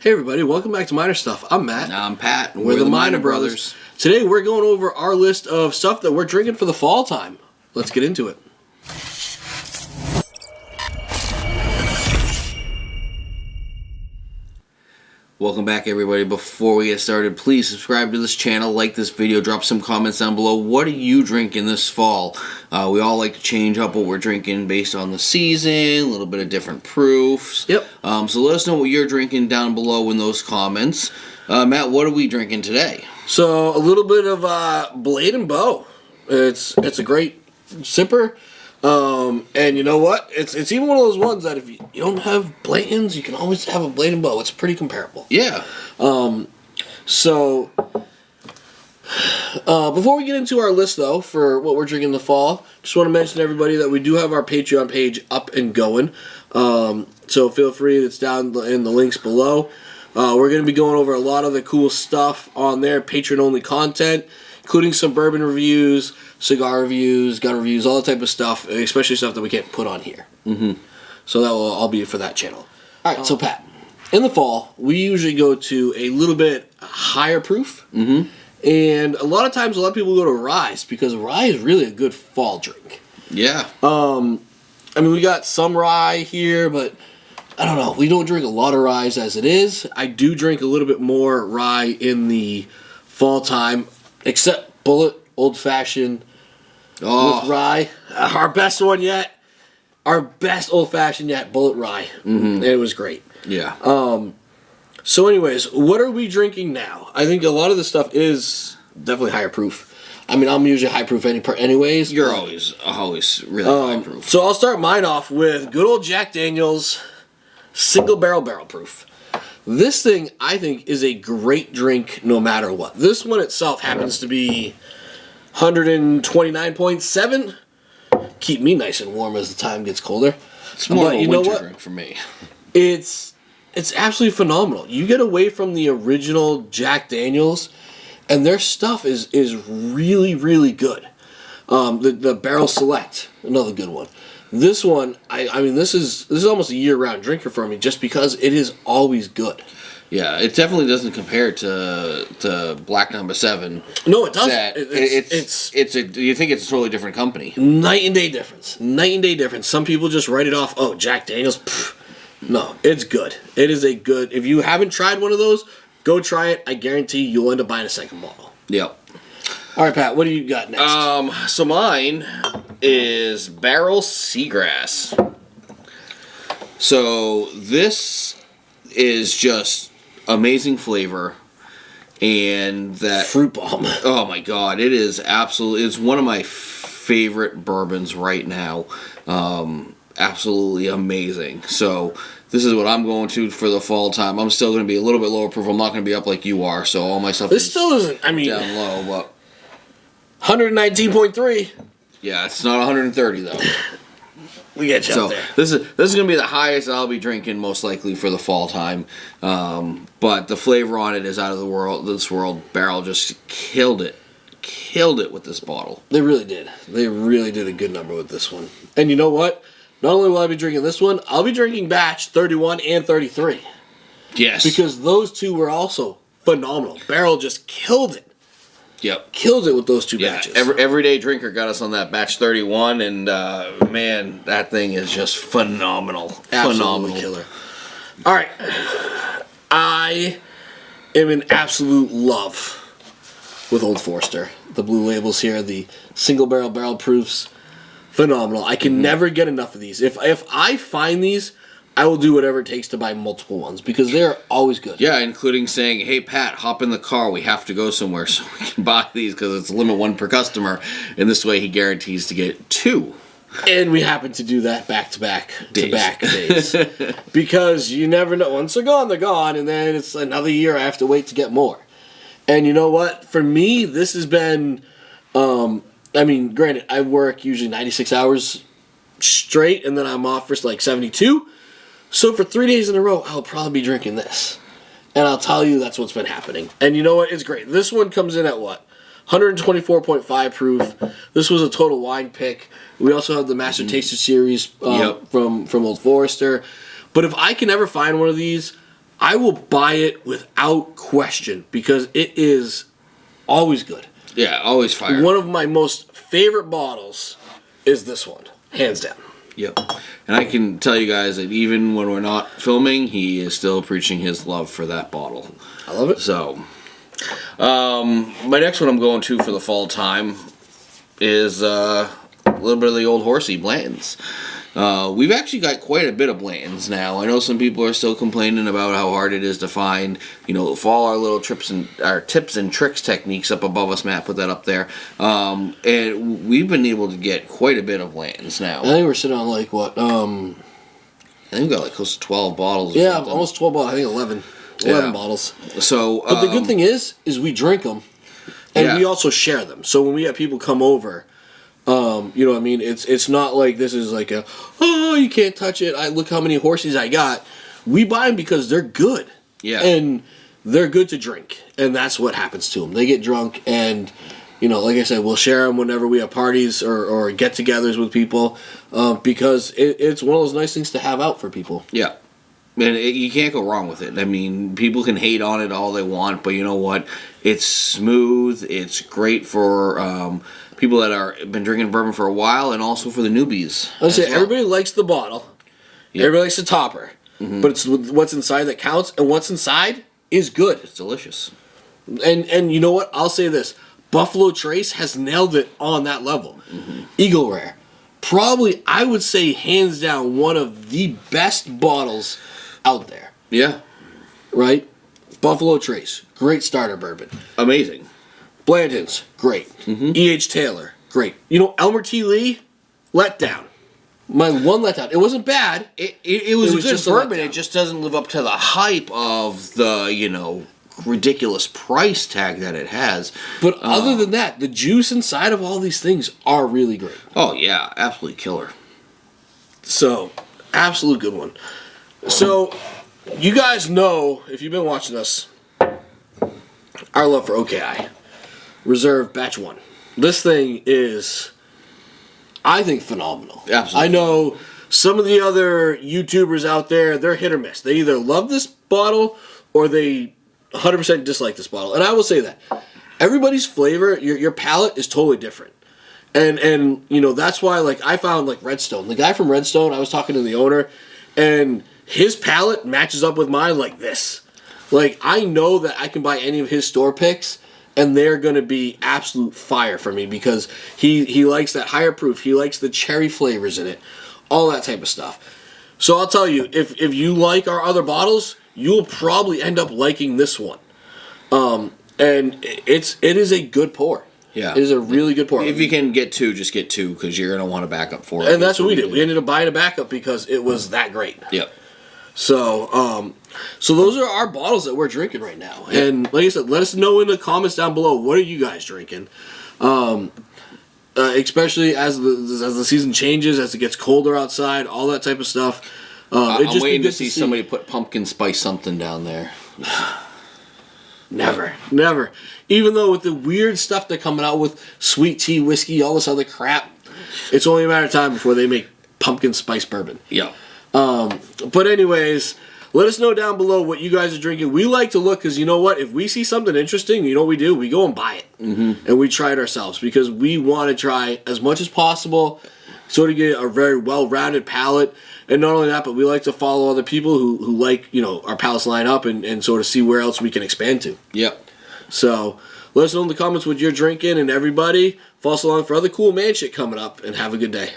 Hey everybody, welcome back to Minor Stuff. I'm Matt. I'm Pat. We're the Minor Brothers. Today we're going over our list of stuff that we're drinking for the fall time. Let's get into it. Welcome back, everybody. Before we get started, please subscribe to this channel, like this video, drop some comments down below. What are you drinking this fall? We all like to change up what we're drinking based on the season, a little bit of different proofs. Yep. So let us know what you're drinking down below in those comments. Matt, what are we drinking today? So a little bit of Blade and Bow. It's a great sipper. And you know what? It's even one of those ones that if you don't have Blaytons, you can always have a Blade and Bow. It's pretty comparable. Yeah. So before we get into our list, though, for what we're drinking in the fall, just want to mention to everybody that we do have our Patreon page up and going. So feel free, it's down in the links below. We're going to be going over a lot of the cool stuff on there, patron-only content, including some bourbon reviews, cigar reviews, gun reviews, all that type of stuff, especially stuff that we can't put on here. Mm-hmm. So that will all be for that channel. All right, so Pat, in the fall, we usually go to a little bit higher proof. Mm-hmm. And a lot of times, a lot of people go to rye because rye is really a good fall drink. Yeah. I mean, we got some rye here, but I don't know. We don't drink a lot of rye as it is. I do drink a little bit more rye in the fall time, except Bullet Old Fashioned with rye. Our best one yet. Our best Old Fashioned yet, Bullet Rye. Mm-hmm. It was great. Yeah. So anyways, what are we drinking now? I think a lot of this stuff is definitely higher proof. I mean, I'm usually high proof anyways. You're always really high proof. So I'll start mine off with good old Jack Daniel's single barrel proof. This thing, I think, is a great drink no matter what. This one itself happens to be 129.7. Keep me nice and warm as the time gets colder. It's more of a winter drink for me. It's absolutely phenomenal. You get away from the original Jack Daniel's, and their stuff is really, really good. The Barrel Select, another good one. This one, I mean, this is almost a year-round drinker for me, just because it is always good. Yeah, it definitely doesn't compare to Black No. 7. No, it doesn't. You think it's a totally different company? Night and day difference. Night and day difference. Some people just write it off. Oh, Jack Daniel's. Pfft. No, it's good. It is a good. If you haven't tried one of those, go try it. I guarantee you'll end up buying a second bottle. Yep. All right, Pat. What do you got next? So mine is Barrel Seagrass. So this is just amazing flavor, and that fruit bomb. Oh my god, it is absolutely. It's one of my favorite bourbons right now. Absolutely amazing. So this is what I'm going to for the fall time. I'm still going to be a little bit lower proof. I'm not going to be up like you are. So all my stuff this still isn't. I mean, down low, but 119.3. Yeah, it's not 130 though. We get you up there. This is going to be the highest I'll be drinking most likely for the fall time. But the flavor on it is out of the world. This world. Barrel just killed it with this bottle. They really did. They really did a good number with this one. And you know what? Not only will I be drinking this one, I'll be drinking batch 31 and 33. Yes. Because those two were also phenomenal. Barrel just killed it. Yep. Killed it with those two batches. Everyday Drinker got us on that batch 31, and man, that thing is just phenomenal. Absolutely phenomenal. Killer. All right. I am in absolute love with Old Forester. The blue labels here, the single barrel proofs. Phenomenal. I can never get enough of these. If I find these, I will do whatever it takes to buy multiple ones because they're always good. Yeah, including saying, hey, Pat, hop in the car. We have to go somewhere so we can buy these because it's limit one per customer. And this way he guarantees to get two. And we happen to do that back-to-back days. Because you never know. Once they're gone. And then it's another year I have to wait to get more. And you know what? For me, this has been... I mean, granted, I work usually 96 hours straight, and then I'm off for like 72. So for 3 days in a row, I'll probably be drinking this. And I'll tell you that's what's been happening. And you know what? It's great. This one comes in at what? 124.5 proof. This was a total wine pick. We also have the Master Taster series from Old Forester. But if I can ever find one of these, I will buy it without question because it is always good. Yeah, always fire. One of my most favorite bottles is this one, hands down. Yep. And I can tell you guys that even when we're not filming, he is still preaching his love for that bottle. I love it. So, my next one I'm going to for the fall time is a little bit of the Old Horsey Blanton's. We've actually got quite a bit of Blanton's now. I know some people are still complaining about how hard it is to find. For all our little tips and tricks techniques up above us. Matt, put that up there. And we've been able to get quite a bit of Blanton's now. I think we're sitting on like what? I think we got like close to 12 bottles. Yeah, almost 12 bottles. I think 11. 11 bottles. So, but the good thing is we drink them, and we also share them. So when we have people come over. You know what I mean? It's not like this is like you can't touch it. Look how many horsies I got. We buy them because they're good. Yeah. And they're good to drink. And that's what happens to them. They get drunk and, like I said, we'll share them whenever we have parties or get-togethers with people because it's one of those nice things to have out for people. Yeah. And you can't go wrong with it. I mean, people can hate on it all they want, but you know what? It's smooth. It's great for people that are been drinking bourbon for a while, and also for the newbies. I say everybody likes the bottle. Yep. Everybody likes the topper, but it's what's inside that counts, and what's inside is good. It's delicious. And you know what? I'll say this: Buffalo Trace has nailed it on that level. Eagle Rare, probably I would say hands down one of the best bottles out there. Yeah. Right? Buffalo Trace, great starter bourbon. Amazing. Blanton's, great. E.H. Taylor, great. Elmer T. Lee, letdown. My one letdown. It wasn't bad. It was a good bourbon. It just doesn't live up to the hype of the, ridiculous price tag that it has. But other than that, the juice inside of all these things are really great. Oh, yeah. Absolutely killer. So, absolute good one. So, you guys know, if you've been watching us, our love for OKI. Reserve Batch 1. This thing is, I think, phenomenal. Absolutely. I know some of the other YouTubers out there, they're hit or miss. They either love this bottle or they 100% dislike this bottle. And I will say that. Everybody's flavor, your palate is totally different. And that's why, I found, Redstone. The guy from Redstone, I was talking to the owner, and his palate matches up with mine like this. I know that I can buy any of his store picks, and they're going to be absolute fire for me because he likes that higher proof. He likes the cherry flavors in it. All that type of stuff. So I'll tell you, if you like our other bottles, you'll probably end up liking this one. And it is a good pour. Yeah. It is a really good pour. If you can get two, just get two because you're going to want a backup for it. And that's what we did. We ended up buying a backup because it was that great. Yep. So those are our bottles that we're drinking right now. Yep. And like I said, let us know in the comments down below, what are you guys drinking? Especially as the season changes, as it gets colder outside, all that type of stuff. I'm waiting to see somebody put pumpkin spice something down there. Never. Even though with the weird stuff they're coming out with, sweet tea, whiskey, all this other crap, it's only a matter of time before they make pumpkin spice bourbon. Yeah. But anyways, let us know down below what you guys are drinking. We like to look because you know what? If we see something interesting, you know what we do? We go and buy it. And we try it ourselves because we want to try as much as possible, sort of get a very well-rounded palate. And not only that, but we like to follow other people who like, our palates line up and sort of see where else we can expand to. Yep. So let us know in the comments what you're drinking, and everybody, follow us along for other cool man shit coming up, and have a good day.